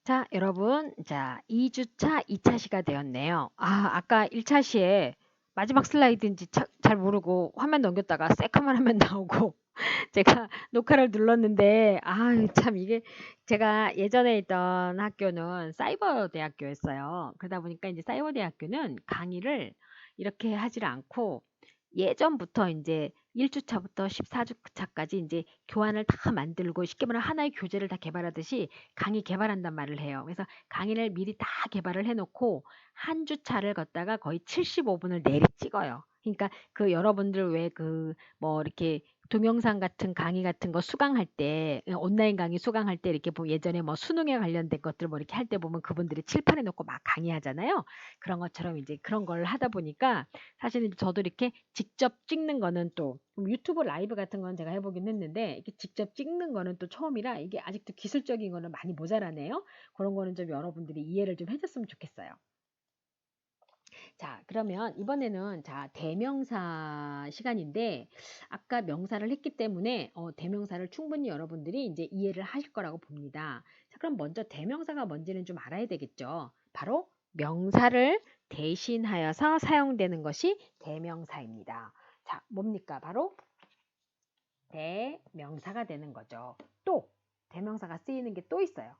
자, 여러분. 자, 2주차 2차 시가 되었네요. 아까 1차 시에 마지막 슬라이드인지 잘 모르고 화면 넘겼다가 새카만 화면 나오고 제가 녹화를 눌렀는데 참 이게 제가 예전에 있던 학교는 사이버 대학교였어요. 그러다 보니까 이제 사이버 대학교는 강의를 이렇게 하질 않고 예전부터 이제 1주차부터 14주차까지 이제 교환을 다 만들고 쉽게 말하면 하나의 교재를 다 개발하듯이 강의 개발한단 말을 해요. 그래서 강의를 미리 다 개발을 해놓고 한 주차를 걷다가 거의 75분을 내리 찍어요. 그러니까 그 여러분들 왜 그 뭐 이렇게 동영상 같은 강의 같은 거 수강할 때 온라인 강의 수강할 때 이렇게 보면 예전에 뭐 수능에 관련된 것들 뭐 이렇게 할 때 보면 그분들이 칠판에 놓고 막 강의하잖아요. 그런 것처럼 이제 그런 걸 하다 보니까 사실은 저도 이렇게 직접 찍는 거는 또 유튜브 라이브 같은 건 제가 해보긴 했는데 이렇게 직접 찍는 거는 또 처음이라 이게 아직도 기술적인 거는 많이 모자라네요. 그런 거는 좀 여러분들이 이해를 좀 해줬으면 좋겠어요. 자, 그러면 이번에는 자, 대명사 시간인데 아까 명사를 했기 때문에 대명사를 충분히 여러분들이 이제 이해를 하실 거라고 봅니다. 자, 그럼 먼저 대명사가 뭔지는 좀 알아야 되겠죠. 바로 명사를 대신하여서 사용되는 것이 대명사입니다. 자, 뭡니까? 바로 대명사가 되는 거죠. 또 대명사가 쓰이는 게 또 있어요.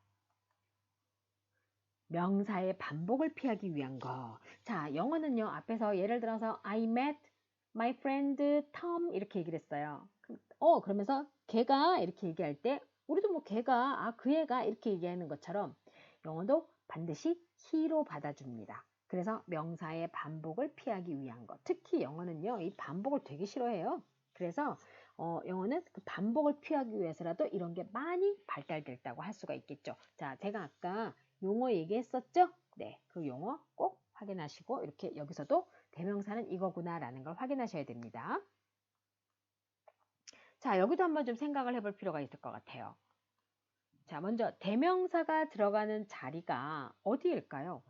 명사의 반복을 피하기 위한 거. 자, 영어는요, 앞에서 예를 들어서 I met my friend Tom 이렇게 얘기를 했어요. 그러면서 걔가 이렇게 얘기할 때 우리도 뭐 걔가 그 애가 이렇게 얘기하는 것처럼 영어도 반드시 he로 받아줍니다. 그래서 명사의 반복을 피하기 위한 거. 특히 영어는요, 이 반복을 되게 싫어해요. 그래서 영어는 그 반복을 피하기 위해서라도 이런 게 많이 발달됐다고 할 수가 있겠죠. 자, 제가 아까 용어 얘기했었죠? 네, 그 용어 꼭 확인하시고 이렇게 여기서도 대명사는 이거구나 라는 걸 확인하셔야 됩니다. 자, 여기도 한번 좀 생각을 해볼 필요가 있을 것 같아요. 자, 먼저 대명사가 들어가는 자리가 어디일까요?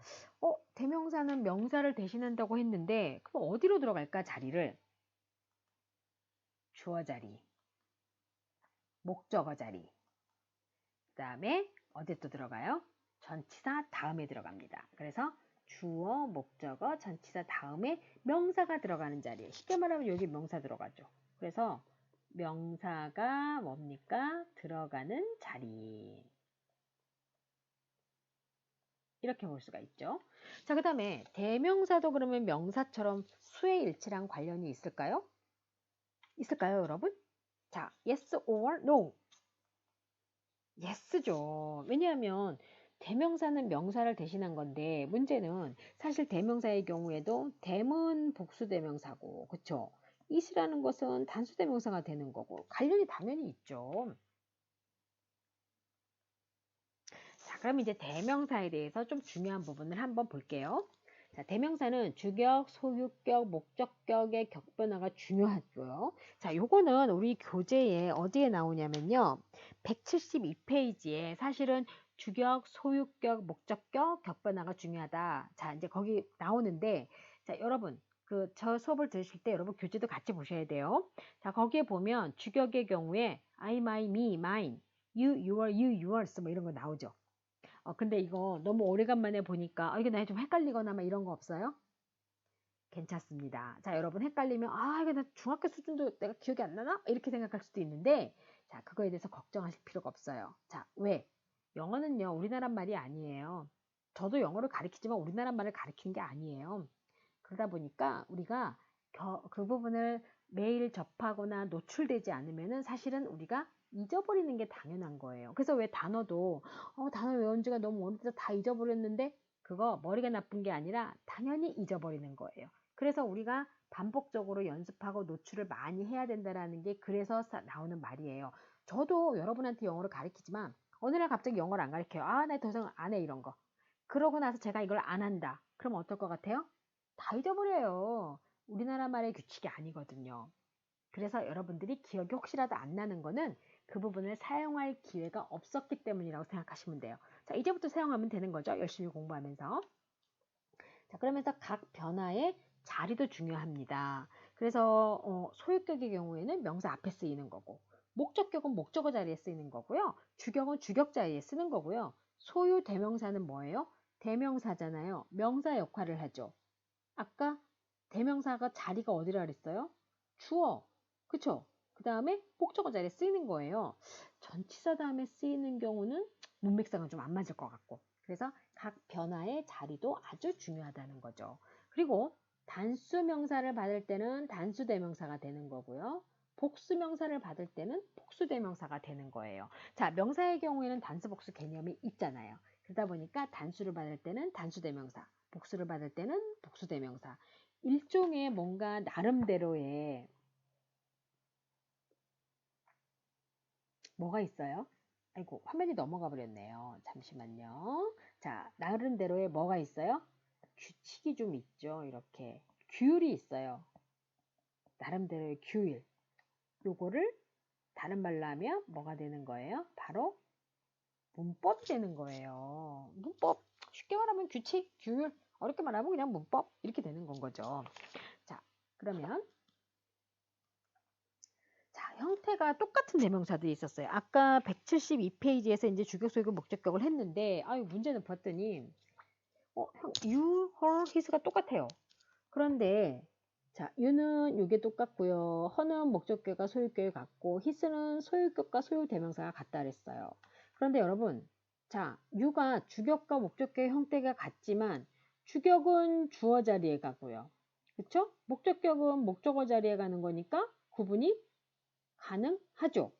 대명사는 명사를 대신한다고 했는데 그럼 어디로 들어갈까 자리를? 주어 자리, 목적어 자리, 그 다음에 어디 또 들어가요? 전치사 다음에 들어갑니다. 그래서 주어, 목적어, 전치사 다음에 명사가 들어가는 자리에 쉽게 말하면 여기 명사 들어가죠. 그래서 명사가 뭡니까? 들어가는 자리. 이렇게 볼 수가 있죠. 자, 그 다음에 대명사도 그러면 명사처럼 수의 일치랑 관련이 있을까요? 있을까요, 여러분? 자, yes or no. yes죠. 왜냐하면 대명사는 명사를 대신한 건데 문제는 사실 대명사의 경우에도 대문 복수대명사고 그쵸? is라는 것은 단수대명사가 되는 거고 관련이 당연히 있죠. 자, 그럼 이제 대명사에 대해서 좀 중요한 부분을 한번 볼게요. 자, 대명사는 주격, 소유격, 목적격의 격변화가 중요하고요. 자, 요거는 우리 교재에 어디에 나오냐면요. 172페이지에 사실은 주격, 소유격, 목적격, 격변화가 중요하다. 자, 이제 거기 나오는데, 자, 여러분, 저 수업을 들으실 때 여러분 교재도 같이 보셔야 돼요. 자, 거기에 보면 주격의 경우에 I, my, me, mine, you, yours 뭐 이런 거 나오죠. 근데 이거 너무 오래간만에 보니까 이게 나 좀 헷갈리거나 막 이런 거 없어요? 괜찮습니다. 자, 여러분 헷갈리면 이거 나 중학교 수준도 내가 기억이 안 나나? 이렇게 생각할 수도 있는데 자, 그거에 대해서 걱정하실 필요가 없어요. 자, 왜? 영어는요, 우리나라 말이 아니에요. 저도 영어를 가르치지만 우리나라 말을 가르치는 게 아니에요. 그러다 보니까 우리가 그 부분을 매일 접하거나 노출되지 않으면은 사실은 우리가 잊어버리는 게 당연한 거예요. 그래서 왜 단어도 단어 외운 지가 너무 오래돼서 다 잊어버렸는데 그거 머리가 나쁜 게 아니라 당연히 잊어버리는 거예요. 그래서 우리가 반복적으로 연습하고 노출을 많이 해야 된다라는 게 그래서 나오는 말이에요. 저도 여러분한테 영어를 가르치지만 어느 날 갑자기 영어를 안 가르쳐요. 나 더 이상 안 해 이런 거. 그러고 나서 제가 이걸 안 한다. 그럼 어떨 것 같아요? 다 잊어버려요. 우리나라 말의 규칙이 아니거든요. 그래서 여러분들이 기억이 혹시라도 안 나는 거는 그 부분을 사용할 기회가 없었기 때문이라고 생각하시면 돼요. 자, 이제부터 사용하면 되는 거죠. 열심히 공부하면서. 자, 그러면서 각 변화의 자리도 중요합니다. 그래서 소유격의 경우에는 명사 앞에 쓰이는 거고 목적격은 목적어 자리에 쓰이는 거고요. 주격은 주격 자리에 쓰는 거고요. 소유 대명사는 뭐예요? 대명사잖아요. 명사 역할을 하죠. 아까 대명사가 자리가 어디라 그랬어요? 주어. 그쵸? 그 다음에 목적어 자리에 쓰이는 거예요. 전치사 다음에 쓰이는 경우는 문맥상은 좀 안 맞을 것 같고. 그래서 각 변화의 자리도 아주 중요하다는 거죠. 그리고 단수 명사를 받을 때는 단수 대명사가 되는 거고요. 복수 명사를 받을 때는 복수 대명사가 되는 거예요. 자, 명사의 경우에는 단수 복수 개념이 있잖아요. 그러다 보니까 단수를 받을 때는 단수 대명사, 복수를 받을 때는 복수 대명사. 일종의 뭔가 나름대로의 뭐가 있어요? 아이고, 화면이 넘어가 버렸네요. 잠시만요. 자, 나름대로의 뭐가 있어요? 규칙이 좀 있죠. 이렇게. 규율이 있어요. 나름대로의 규율. 요거를 다른 말로 하면 뭐가 되는 거예요? 바로 문법이 되는 거예요. 문법. 쉽게 말하면 규칙, 규율. 어렵게 말하면 그냥 문법. 이렇게 되는 건 거죠. 자, 그러면 자, 형태가 똑같은 대명사들이 있었어요. 아까 172페이지에서 이제 주격, 소유격, 목적격을 했는데, 아유, 문제는 봤더니, you, her, his가 똑같아요. 그런데, 자, you는 이게 똑같고요. her는 목적격과 소유격이 같고, his는 소유격과 소유 대명사가 같다 그랬어요. 그런데 여러분, 자, you가 주격과 목적격의 형태가 같지만, 주격은 주어 자리에 가고요. 그쵸? 목적격은 목적어 자리에 가는 거니까 구분이 가능하죠.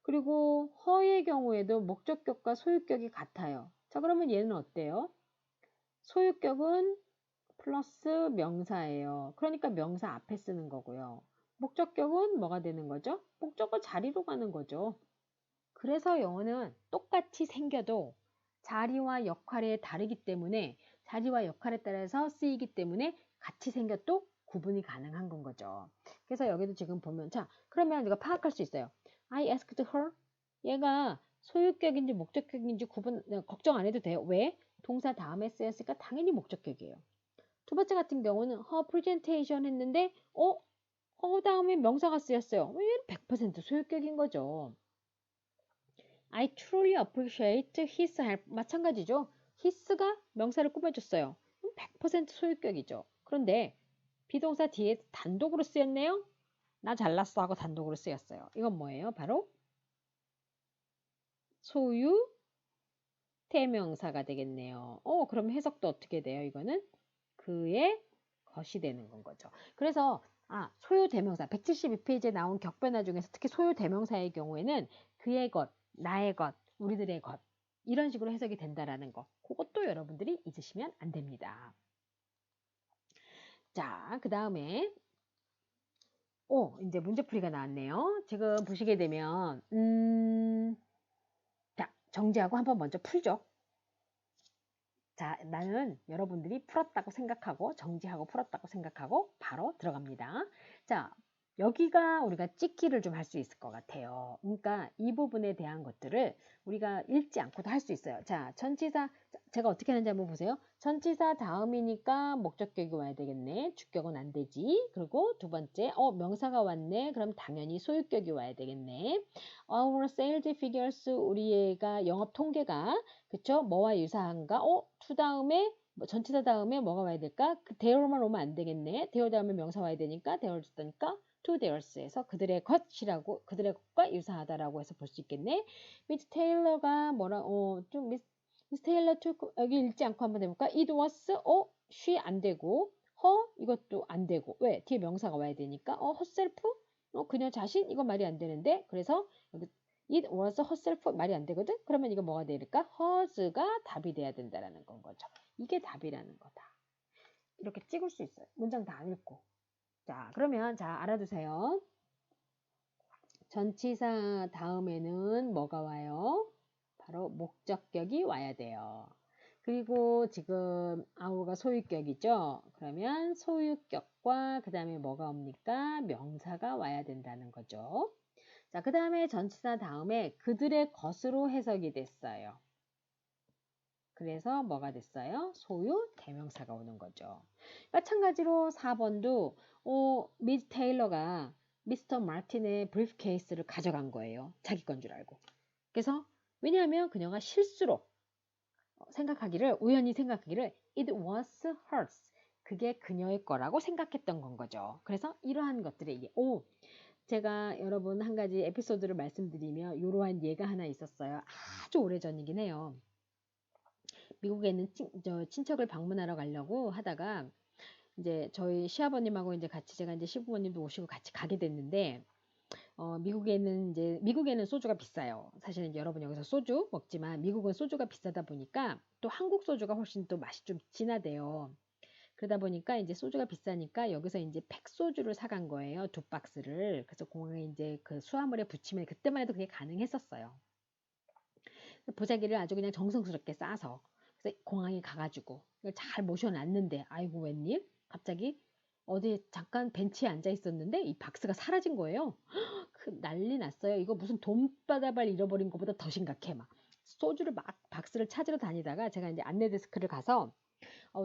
그리고 허의 경우에도 목적격과 소유격이 같아요. 자, 그러면 얘는 어때요? 소유격은 플러스 명사예요. 그러니까 명사 앞에 쓰는 거고요. 목적격은 뭐가 되는 거죠? 목적어 자리로 가는 거죠. 그래서 영어는 똑같이 생겨도 자리와 역할에 다르기 때문에 자리와 역할에 따라서 쓰이기 때문에 같이 생겨도 구분이 가능한 건 거죠. 그래서 여기도 지금 보면 자 그러면 우리가 파악할 수 있어요. I asked her. 얘가 소유격인지 목적격인지 구분 걱정 안 해도 돼요. 왜? 동사 다음에 쓰였으니까 당연히 목적격이에요. 두 번째 같은 경우는 her presentation 했는데 다음에 명사가 쓰였어요. 얘는 100% 소유격인 거죠. I truly appreciate his help. 마찬가지죠. his가 명사를 꾸며줬어요. 100% 소유격이죠. 그런데 비동사 뒤에 단독으로 쓰였네요. 나 잘났어 하고 단독으로 쓰였어요. 이건 뭐예요? 바로 소유 대명사가 되겠네요. 그럼 해석도 어떻게 돼요? 이거는 그의 것이 되는 건 거죠. 그래서 소유 대명사 172페이지에 나온 격변화 중에서 특히 소유 대명사의 경우에는 그의 것, 나의 것, 우리들의 것 이런 식으로 해석이 된다라는 거. 그것도 여러분들이 잊으시면 안 됩니다. 자, 그 다음에 이제 문제풀이가 나왔네요. 지금 보시게 되면 자, 정지하고 한번 먼저 풀죠. 자, 나는 여러분들이 풀었다고 생각하고 정지하고 풀었다고 생각하고 바로 들어갑니다. 자, 여기가 우리가 찍기를 좀 할 수 있을 것 같아요. 그러니까 이 부분에 대한 것들을 우리가 읽지 않고도 할 수 있어요. 자, 전치사 제가 어떻게 하는지 한번 보세요. 전치사 다음이니까 목적격이 와야 되겠네. 주격은 안 되지. 그리고 두 번째, 명사가 왔네. 그럼 당연히 소유격이 와야 되겠네. Our sales figures, 우리가 영업 통계가 그쵸? 뭐와 유사한가? to 다음에 전치사 다음에 뭐가 와야 될까? 그 their만 오면 안 되겠네. their 다음에 명사 와야 되니까 their 줬다니까 to theirs에서 그들의 것이라고 그들의 것과 유사하다라고 해서 볼 수 있겠네. 미스 테일러가 좀 미스 테일러 여기 읽지 않고 한번 해볼까? It was she 안 되고 her 이것도 안 되고 왜? 뒤에 명사가 와야 되니까 herself 그녀 자신 이거 말이 안 되는데 그래서 여기 it was herself 말이 안 되거든? 그러면 이거 뭐가 될까? hers가 답이 돼야 된다라는 건 거죠. 이게 답이라는 거다. 이렇게 찍을 수 있어요. 문장 다 안 읽고. 자, 그러면 자 알아두세요. 전치사 다음에는 뭐가 와요? 바로 목적격이 와야 돼요. 그리고 지금 our가 소유격이죠. 그러면 소유격과 그 다음에 뭐가 옵니까? 명사가 와야 된다는 거죠. 자, 그 다음에 전치사 다음에 그들의 것으로 해석이 됐어요. 그래서 뭐가 됐어요? 소유 대명사가 오는 거죠. 마찬가지로 4번도 미스 테일러가 미스터 마틴의 브리프케이스를 가져간 거예요. 자기 건 줄 알고. 그래서 왜냐하면 그녀가 실수로 우연히 생각하기를 it was hers. 그게 그녀의 거라고 생각했던 건 거죠. 그래서 이러한 것들이 제가 여러분 한 가지 에피소드를 말씀드리면 이러한 예가 하나 있었어요. 아주 오래전이긴 해요. 미국에 있는 친척을 방문하러 가려고 하다가 이제 저희 시아버님하고 이제 같이 제가 이제 시부모님도 오시고 같이 가게 됐는데 미국에는 소주가 비싸요. 사실은 여러분 여기서 소주 먹지만 미국은 소주가 비싸다 보니까 또 한국 소주가 훨씬 또 맛이 좀 진하대요. 그러다 보니까 이제 소주가 비싸니까 여기서 이제 팩소주를 사간 거예요. 2박스를. 그래서 공항에 이제 그 수화물에 붙이면 그때만 해도 그게 가능했었어요. 보자기를 아주 그냥 정성스럽게 싸서 그래서 공항에 가가지고 잘 모셔놨는데 아이고 웬일? 갑자기 어디 잠깐 벤치에 앉아 있었는데 이 박스가 사라진 거예요. 난리 났어요. 이거 무슨 돈바다발 잃어버린 것보다 더 심각해. 막 소주를 막 박스를 찾으러 다니다가 제가 이제 안내 데스크를 가서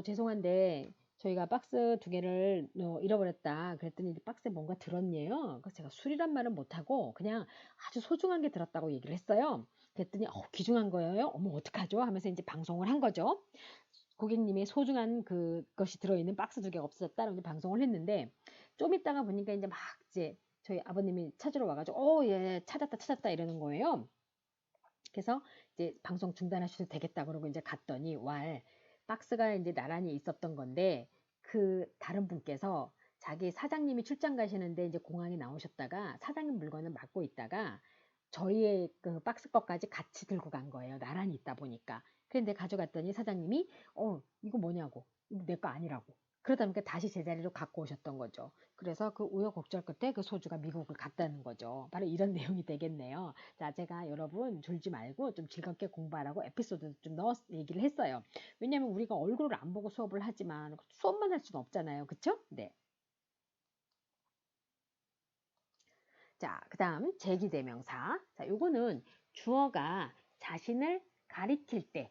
죄송한데 저희가 박스 2개를 잃어버렸다. 그랬더니 박스에 뭔가 들었네요. 그래서 제가 술이란 말은 못하고 그냥 아주 소중한 게 들었다고 얘기를 했어요. 그랬더니 귀중한 거예요. 어머 어떡하죠? 하면서 이제 방송을 한 거죠. 고객님의 소중한 그것이 들어있는 박스 2개가 없어졌다라고 방송을 했는데 좀 있다가 보니까 이제 막 이제 저희 아버님이 찾으러 와가지고 예 찾았다 이러는 거예요. 그래서 이제 방송 중단하셔도 되겠다 그러고 이제 갔더니 박스가 이제 나란히 있었던 건데 그 다른 분께서 자기 사장님이 출장 가시는데 이제 공항에 나오셨다가 사장님 물건을 맡고 있다가 저희의 그 박스 것까지 같이 들고 간 거예요. 나란히 있다 보니까. 그런데 가져갔더니 사장님이 이거 뭐냐고. 이거 내 거 아니라고. 그러다 보니까 다시 제자리로 갖고 오셨던 거죠. 그래서 그 우여곡절 끝에 그 소주가 미국을 갔다는 거죠. 바로 이런 내용이 되겠네요. 자, 제가 여러분 졸지 말고 좀 즐겁게 공부하라고 에피소드 좀 얘기를 했어요. 왜냐면 우리가 얼굴을 안 보고 수업을 하지만 수업만 할 수는 없잖아요. 그쵸? 네. 자, 그 다음 제기대명사. 자, 요거는 주어가 자신을 가리킬 때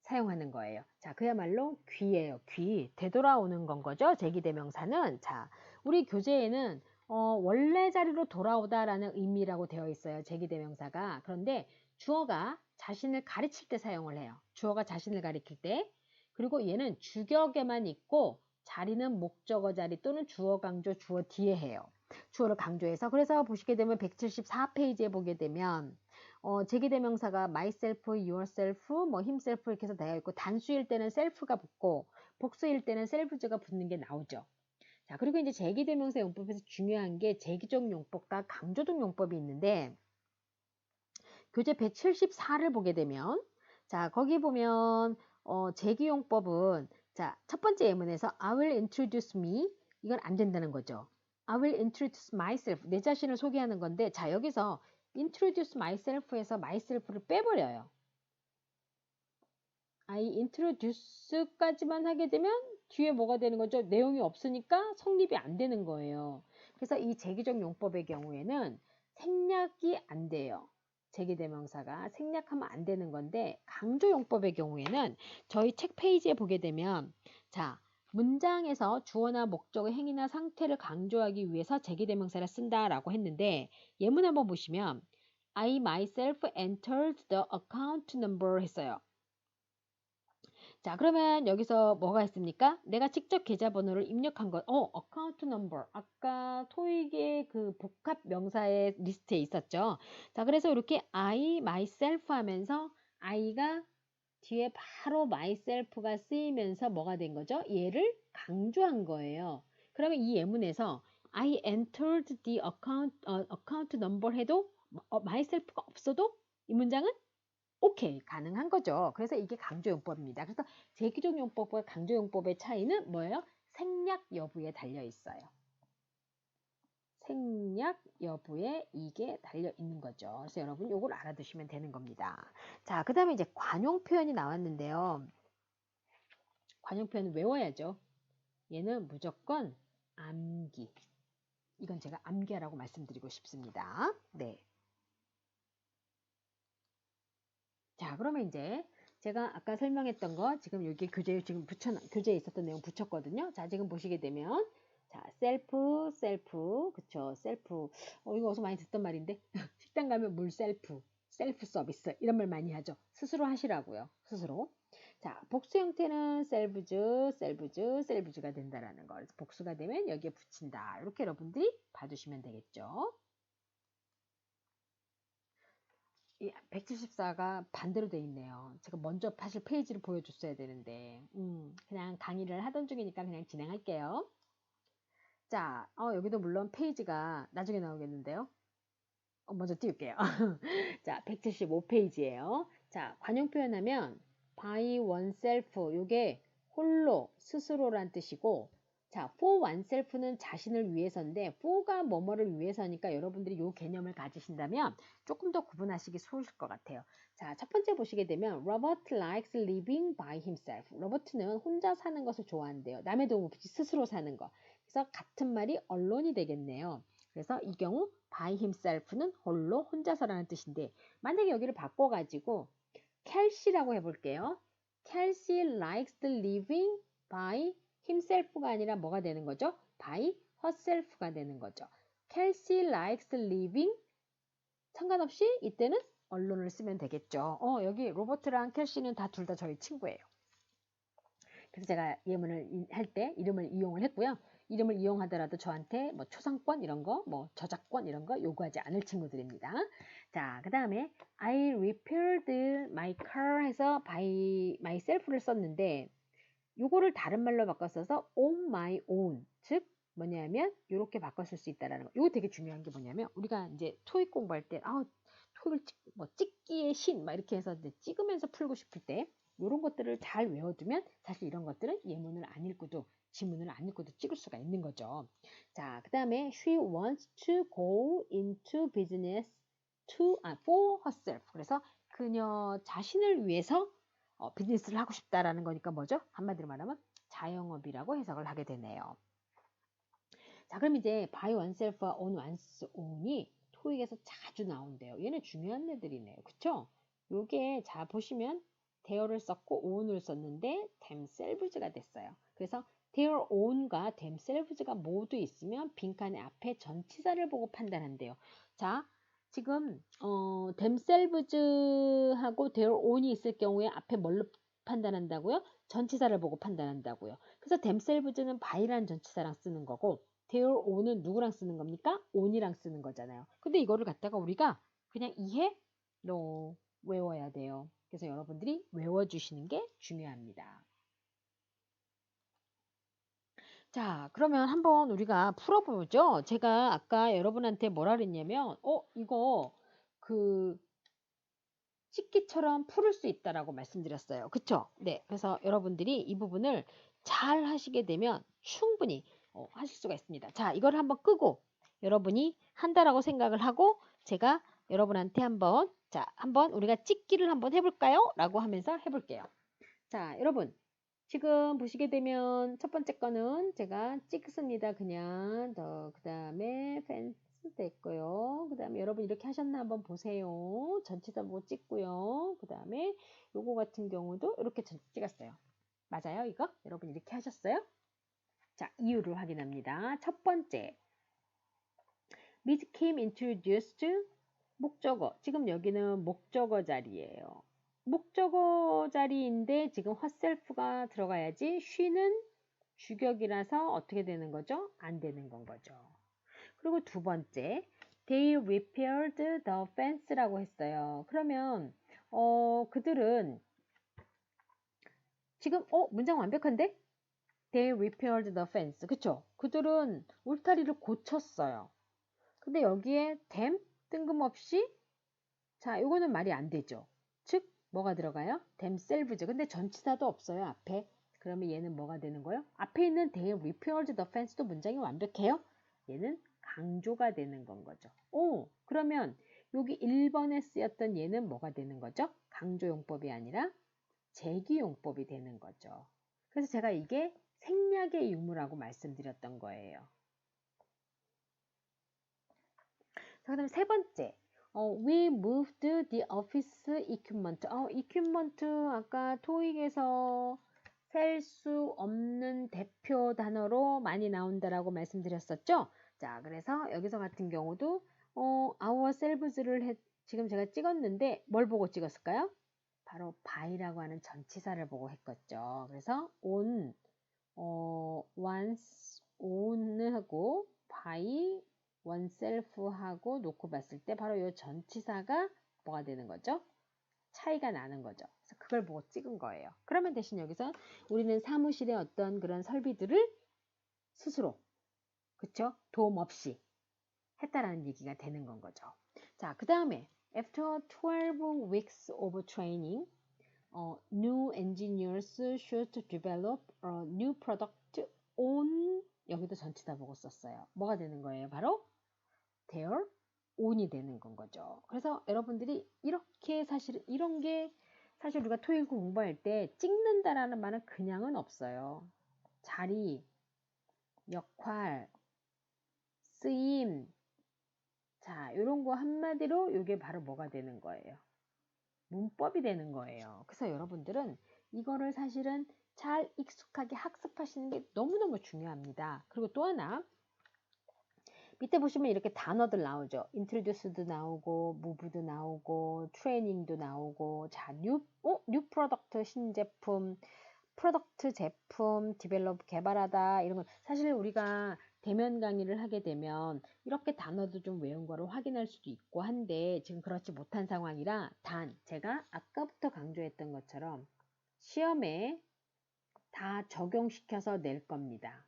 사용하는 거예요. 자, 그야말로 귀예요. 귀. 되돌아오는 건 거죠. 제기대명사는. 자, 우리 교재에는 원래 자리로 돌아오다라는 의미라고 되어 있어요. 제기대명사가. 그런데 주어가 자신을 가르칠 때 사용을 해요. 주어가 자신을 가리킬 때. 그리고 얘는 주격에만 있고 자리는 목적어 자리 또는 주어 강조 주어 뒤에 해요. 주어를 강조해서. 그래서 보시게 되면 174페이지에 보게 되면 제기대명사가 myself, yourself, 뭐 himself 이렇게 해서 되어 있고 단수일 때는 self가 붙고 복수일 때는 selves가 붙는 게 나오죠. 자, 그리고 이제 제기대명사 용법에서 중요한 게 제기적 용법과 강조적 용법이 있는데 교재 174를 보게 되면 자, 거기 보면 제기용법은 자, 첫 번째 예문에서 I will introduce me 이건 안 된다는 거죠. I will introduce myself 내 자신을 소개하는 건데 자, 여기서 introduce myself에서 myself를 빼버려요. I introduce까지만 하게 되면 뒤에 뭐가 되는 거죠? 내용이 없으니까 성립이 안 되는 거예요. 그래서 이 제기적 용법의 경우에는 생략이 안 돼요. 제기대명사가 생략하면 안 되는 건데 강조 용법의 경우에는 저희 책 페이지에 보게 되면 자, 문장에서 주어나 목적의 행위나 상태를 강조하기 위해서 제기대명사를 쓴다라고 했는데 예문 한번 보시면 I myself entered the account number 했어요. 자, 그러면 여기서 뭐가 있습니까? 내가 직접 계좌번호를 입력한 것. 어카운트 넘버. 아까 토익의 그 복합 명사의 리스트에 있었죠. 자, 그래서 이렇게 I, myself 하면서 I가 뒤에 바로 myself가 쓰이면서 뭐가 된 거죠? 얘를 강조한 거예요. 그러면 이 예문에서 I entered the account number 해도 myself가 없어도 이 문장은 오케이, 가능한 거죠. 그래서 이게 강조용법입니다. 그래서 제기적용법과 강조용법의 차이는 뭐예요? 생략 여부에 달려 있어요. 생략 여부에 이게 달려 있는 거죠. 그래서 여러분 요걸 알아두시면 되는 겁니다. 자, 그 다음에 이제 관용 표현이 나왔는데요. 관용 표현은 외워야죠. 얘는 무조건 암기. 이건 제가 암기하라고 말씀드리고 싶습니다. 네. 자, 그러면 이제 제가 아까 설명했던 거 지금 여기 교재에 교재에 있었던 내용 붙였거든요. 자, 지금 보시게 되면 자, 셀프, 그쵸, 셀프. 이거 어디서 많이 듣던 말인데 식당 가면 물 셀프 서비스 이런 말 많이 하죠. 스스로 하시라고요. 스스로. 자, 복수 형태는 selves가 된다라는 거. 그래서 복수가 되면 여기에 붙인다. 이렇게 여러분들이 봐주시면 되겠죠. 이 174가 반대로 돼 있네요. 제가 먼저 사실 페이지를 보여줬어야 되는데, 그냥 강의를 하던 중이니까 그냥 진행할게요. 자, 여기도 물론 페이지가 나중에 나오겠는데요. 먼저 띄울게요. 자, 175페이지예요. 자, 관용 표현하면 by oneself, 요게 홀로, 스스로란 뜻이고, 자, for oneself는 자신을 위해서인데 for가 뭐뭐를 위해서니까 여러분들이 요 개념을 가지신다면 조금 더 구분하시기 쉬우실 것 같아요. 자, 첫 번째 보시게 되면 Robert likes living by himself. 로버트는 혼자 사는 것을 좋아한대요. 남의 도움 없이 스스로 사는 거. 그래서 같은 말이 언론이 되겠네요. 그래서 이 경우 by himself는 홀로 혼자서라는 뜻인데 만약에 여기를 바꿔가지고 켈시라고 해볼게요. 켈시 likes living by himself가 아니라 뭐가 되는 거죠? by herself가 되는 거죠. 켈시 likes living 상관없이 이때는 언론을 쓰면 되겠죠. 여기 로버트랑 켈시는 다 둘 다 저희 친구예요. 그래서 제가 예문을 할 때 이름을 이용을 했고요. 이름을 이용하더라도 저한테 뭐 초상권 이런 거, 뭐 저작권 이런 거 요구하지 않을 친구들입니다. 자, 그 다음에 I repaired my car 해서 by myself를 썼는데 요거를 다른 말로 바꿨어서 on my own, 즉 뭐냐면 이렇게 바꿨을 수 있다라는 거. 이거 되게 중요한 게 뭐냐면 우리가 이제 토익 공부할 때 토익을 뭐 찍기의 신 막 이렇게 해서 이제 찍으면서 풀고 싶을 때 이런 것들을 잘 외워두면 사실 이런 것들은 예문을 안 읽고도 지문을 안 읽고도 찍을 수가 있는 거죠. 자, 그 다음에 she wants to go into business for herself. 그래서 그녀 자신을 위해서 비즈니스를 하고 싶다라는 거니까 뭐죠? 한마디로 말하면 자영업이라고 해석을 하게 되네요. 자, 그럼 이제 by oneself와 on one's own이 토익에서 자주 나온대요. 얘는 중요한 애들이네요. 그쵸? 요게 자 보시면 there를 썼고 own을 썼는데 themselves가 됐어요. 그래서 their own과 themselves가 모두 있으면 빈칸의 앞에 전치사를 보고 판단한대요. 자, 지금 themselves하고 their own이 있을 경우에 앞에 뭘로 판단한다고요? 전치사를 보고 판단한다고요. 그래서 themselves는 by라는 전치사랑 쓰는 거고 their own은 누구랑 쓰는 겁니까? on이랑 쓰는 거잖아요. 근데 이거를 갖다가 우리가 그냥 외워야 돼요. 그래서 여러분들이 외워주시는 게 중요합니다. 자, 그러면 한번 우리가 풀어보죠. 제가 아까 여러분한테 뭐라 그랬냐면, 이거 찍기처럼 풀을 수 있다라고 말씀드렸어요. 그쵸? 네. 그래서 여러분들이 이 부분을 잘 하시게 되면 충분히 하실 수가 있습니다. 자, 이걸 한번 끄고 여러분이 한다라고 생각을 하고 제가 여러분한테 한번 우리가 찍기를 한번 해볼까요? 라고 하면서 해볼게요. 자, 여러분. 지금 보시게 되면 첫 번째 거는 제가 찍습니다. 그냥 그 다음에 펜스 됐고요. 그 다음에 여러분 이렇게 하셨나 한번 보세요. 전치사 보고 찍고요. 그 다음에 요거 같은 경우도 이렇게 찍었어요. 맞아요? 이거? 여러분 이렇게 하셨어요? 자, 이유를 확인합니다. 첫 번째, Miss Kim introduced 목적어. 지금 여기는 목적어 자리예요. 목적어 자리인데 지금 herself가 들어가야지 she는 주격이라서 어떻게 되는 거죠? 안 되는 건 거죠. 그리고 두 번째, they repaired the fence라고 했어요. 그러면 그들은 지금 문장 완벽한데? They repaired the fence. 그쵸? 그들은 울타리를 고쳤어요. 근데 여기에 them 뜬금없이 자, 이거는 말이 안 되죠. 즉 뭐가 들어가요? themselves. 근데 전치사도 없어요, 앞에. 그러면 얘는 뭐가 되는 거예요? 앞에 있는 they repaired the fence도 문장이 완벽해요? 얘는 강조가 되는 건 거죠. 그러면 여기 1번에 쓰였던 얘는 뭐가 되는 거죠? 강조용법이 아니라 제기용법이 되는 거죠. 그래서 제가 이게 생략의 유무라고 말씀드렸던 거예요. 자, 그 다음에 세 번째. We moved the office equipment. equipment 아까 토익에서 셀 수 없는 대표 단어로 많이 나온다라고 말씀드렸었죠. 자, 그래서 여기서 같은 경우도 ourselves를 지금 제가 찍었는데 뭘 보고 찍었을까요? 바로 by라고 하는 전치사를 보고 했겠죠. 그래서 on, once, on하고 by, oneself하고 놓고 봤을 때 바로 이 전치사가 뭐가 되는 거죠? 차이가 나는 거죠. 그래서 그걸 보고 찍은 거예요. 그러면 대신 여기서 우리는 사무실의 어떤 그런 설비들을 스스로, 그쵸? 도움 없이 했다라는 얘기가 되는 건 거죠. 자, 그 다음에 after 12 weeks of training, new engineers should develop a new product on, 여기도 전치사 보고 썼어요. 뭐가 되는 거예요? 바로 their own이 되는 건 거죠. 그래서 여러분들이 이렇게 사실 이런 게 사실 우리가 토익 공부할 때 찍는다라는 말은 그냥은 없어요. 자리, 역할, 쓰임, 자, 이런 거 한마디로 이게 바로 뭐가 되는 거예요? 문법이 되는 거예요. 그래서 여러분들은 이거를 사실은 잘 익숙하게 학습하시는 게 너무너무 중요합니다. 그리고 또 하나, 밑에 보시면 이렇게 단어들 나오죠. introduce도 나오고, move도 나오고, training도 나오고, 자, new product, 신제품, 프로덕트 제품, 디벨롭 개발하다 이런 건 사실 우리가 대면 강의를 하게 되면 이렇게 단어도 좀 외운 거를 확인할 수도 있고 한데 지금 그렇지 못한 상황이라 단 제가 아까부터 강조했던 것처럼 시험에 다 적용시켜서 낼 겁니다.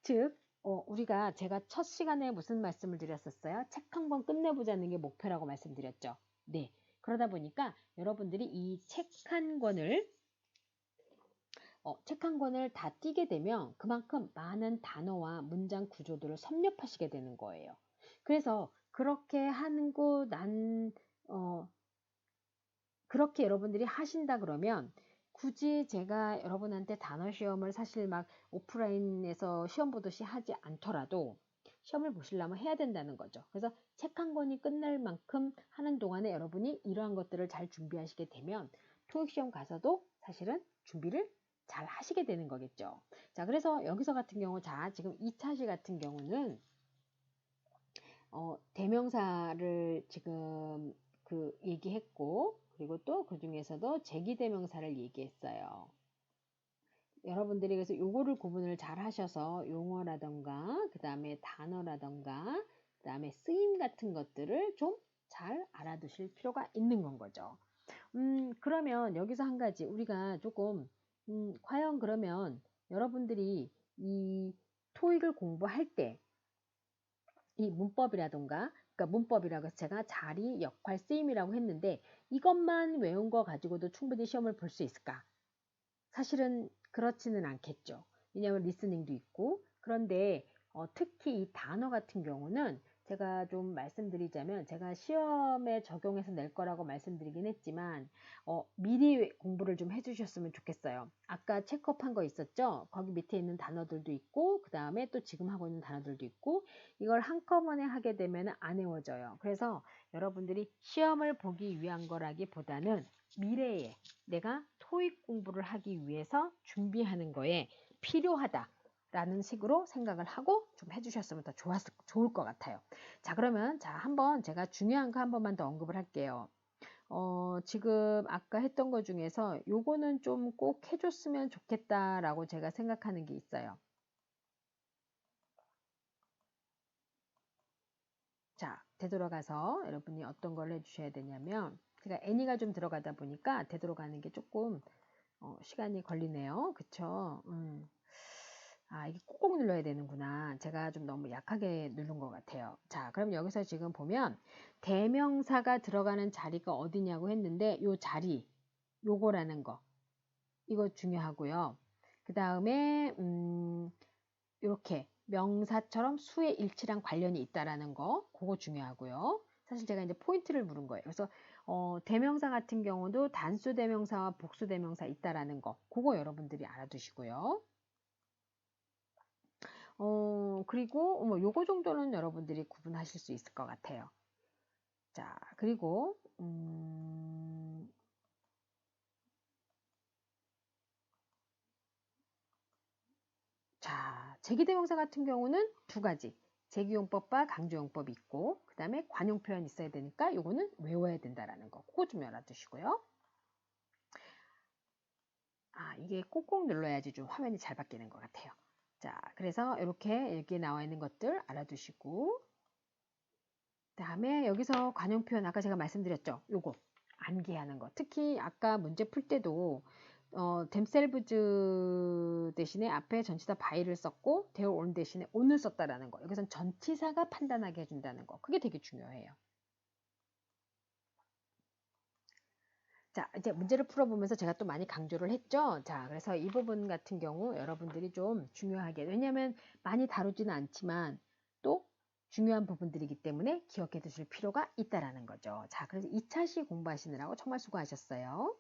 즉 우리가 제가 첫 시간에 무슨 말씀을 드렸었어요? 책 한 권 끝내보자는 게 목표라고 말씀드렸죠. 네. 그러다 보니까 여러분들이 이 책 한 권을 책 한 권을 다 띄게 되면 그만큼 많은 단어와 문장 구조들을 섭렵하시게 되는 거예요. 그래서 그렇게 하는 그렇게 여러분들이 하신다 그러면 굳이 제가 여러분한테 단어 시험을 사실 막 오프라인에서 시험 보듯이 하지 않더라도 시험을 보시려면 해야 된다는 거죠. 그래서 책 한 권이 끝날 만큼 하는 동안에 여러분이 이러한 것들을 잘 준비하시게 되면 토익 시험 가서도 사실은 준비를 잘 하시게 되는 거겠죠. 자, 그래서 여기서 같은 경우, 자, 지금 2차 시 같은 경우는, 대명사를 지금 얘기했고, 그리고 또 그 중에서도 제기대명사를 얘기했어요. 여러분들이 그래서 요거를 구분을 잘 하셔서 용어라던가, 그 다음에 단어라던가, 그 다음에 쓰임 같은 것들을 좀 잘 알아두실 필요가 있는 건 거죠. 그러면 여기서 한 가지 우리가 조금 과연 그러면 여러분들이 이 토익을 공부할 때 이 문법이라던가 그러니까 문법이라고 해서 제가 자리, 역할, 쓰임이라고 했는데 이것만 외운 거 가지고도 충분히 시험을 볼 수 있을까? 사실은 그렇지는 않겠죠. 왜냐하면 리스닝도 있고 그런데 특히 이 단어 같은 경우는 제가 좀 말씀드리자면 제가 시험에 적용해서 낼 거라고 말씀드리긴 했지만 미리 공부를 좀 해주셨으면 좋겠어요. 아까 체크업한 거 있었죠? 거기 밑에 있는 단어들도 있고 그 다음에 또 지금 하고 있는 단어들도 있고 이걸 한꺼번에 하게 되면 안 외워져요. 그래서 여러분들이 시험을 보기 위한 거라기보다는 미래에 내가 토익 공부를 하기 위해서 준비하는 거에 필요하다라는 식으로 생각을 하고 좀 해주셨으면 더 좋을 것 같아요. 자, 그러면 자, 한번 제가 중요한 거 한 번만 더 언급을 할게요. 지금 아까 했던 것 중에서 요거는 좀 꼭 해줬으면 좋겠다라고 제가 생각하는 게 있어요. 자, 되돌아가서 여러분이 어떤 걸 해주셔야 되냐면 제가 애니가 좀 들어가다 보니까 되돌아가는 게 조금 시간이 걸리네요. 그쵸? 아, 이게 꾹꾹 눌러야 되는구나. 제가 좀 너무 약하게 누른 것 같아요. 자, 그럼 여기서 지금 보면 대명사가 들어가는 자리가 어디냐고 했는데 요 자리, 요거라는 거. 이거 중요하고요. 그 다음에 이렇게 명사처럼 수의 일치랑 관련이 있다라는 거. 그거 중요하고요. 사실 제가 이제 포인트를 물은 거예요. 그래서 대명사 같은 경우도 단수 대명사와 복수 대명사 있다라는 거. 그거 여러분들이 알아두시고요. 그리고 요거 정도는 여러분들이 구분하실 수 있을 것 같아요. 자, 그리고 자, 제기대명사 같은 경우는 두 가지. 제기용법과 강조용법이 있고 그 다음에 관용 표현이 있어야 되니까 요거는 외워야 된다라는 거. 그거 좀 알아두시고요. 이게 꼭꼭 눌러야지 좀 화면이 잘 바뀌는 것 같아요. 자, 그래서 이렇게 여기 나와 있는 것들 알아두시고, 다음에 여기서 관용 표현 아까 제가 말씀드렸죠. 요거 암기하는 거. 특히 아까 문제 풀 때도 댐셀브즈 대신에 앞에 전치사 바이를 썼고 데어 온 대신에 온을 썼다라는 거. 여기선 전치사가 판단하게 해준다는 거. 그게 되게 중요해요. 자, 이제 문제를 풀어보면서 제가 또 많이 강조를 했죠. 자, 그래서 이 부분 같은 경우 여러분들이 좀 중요하게, 왜냐하면 많이 다루지는 않지만 또 중요한 부분들이기 때문에 기억해 두실 필요가 있다라는 거죠. 자, 그래서 2차 시 공부하시느라고 정말 수고하셨어요.